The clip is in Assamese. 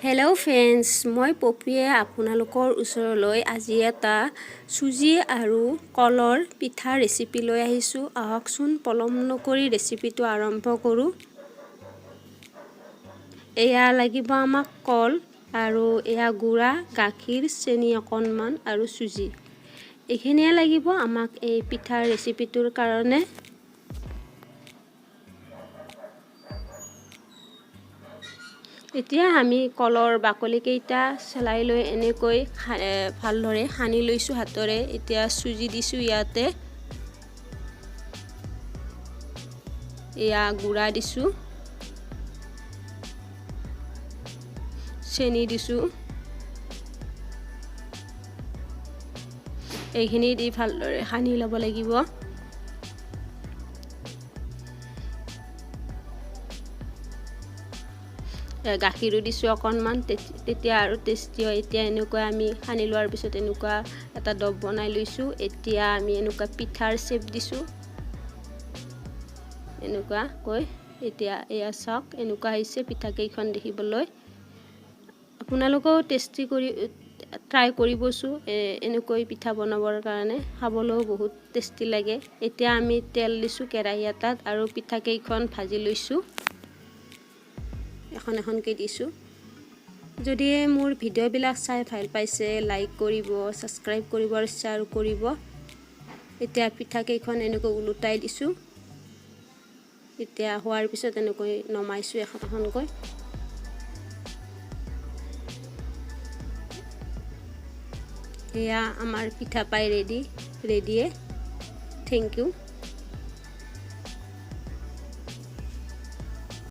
হেল্ল' ফ্ৰেণ্ডছ, মই পপিয়ে আপোনালোকৰ ওচৰলৈ আজি এটা চুজি আৰু কলৰ পিঠা ৰেচিপি লৈ আহিছোঁ। আহকচোন পলম নকৰি ৰেচিপিটো আৰম্ভ কৰোঁ। এয়া লাগিব আমাক কল আৰু এয়া গুড়া, গাখীৰ, চেনি অকণমান আৰু চুজি। এইখিনিয়ে লাগিব আমাক এই পিঠাৰ ৰেচিপিটোৰ কাৰণে। এতিয়া আমি কলৰ বাকলিকেইটা চেলাই লৈ এনেকৈ ভালদৰে সানি লৈছোঁ হাতেৰে। এতিয়া চুজি দিছোঁ ইয়াতে, এয়া গুড়া দিছোঁ, চেনি দিছোঁ। এইখিনি দি ভালদৰে সানি ল'ব লাগিব। গাখীৰো দিছোঁ অকণমান, তেতিয়া আৰু টেষ্টি হয়। এতিয়া এনেকুৱা আমি সানি লোৱাৰ পিছত এনেকুৱা এটা ডব বনাই লৈছোঁ। এতিয়া আমি এনেকুৱা পিঠাৰ শ্বেপ দিছোঁ এনেকুৱাকৈ। এতিয়া এয়া চাওক, এনেকুৱা হৈছে পিঠাকেইখন দেখিবলৈ। আপোনালোকেও ট্ৰাই কৰিবচোন এনেকৈ পিঠা বনাবৰ কাৰণে, খাবলৈও বহুত টেষ্টি লাগে। এতিয়া আমি তেল দিছোঁ কেৰাহী এটাত আৰু পিঠাকেইখন ভাজি লৈছোঁ, এখন এখনকৈ দিছোঁ। যদি মোৰ ভিডিঅ'বিলাক চাই ভাল পাইছে, লাইক কৰিব, ছাবস্ক্ৰাইব কৰিব আৰু শ্বেয়াৰ কৰিব। এতিয়া পিঠাকেইখন এনেকৈ ওলোটাই দিছোঁ। এতিয়া হোৱাৰ পিছত এনেকৈ নমাইছোঁ এখন এখনকৈ। এয়া আমাৰ পিঠা পাই ৰেডিয়ে। Thank U.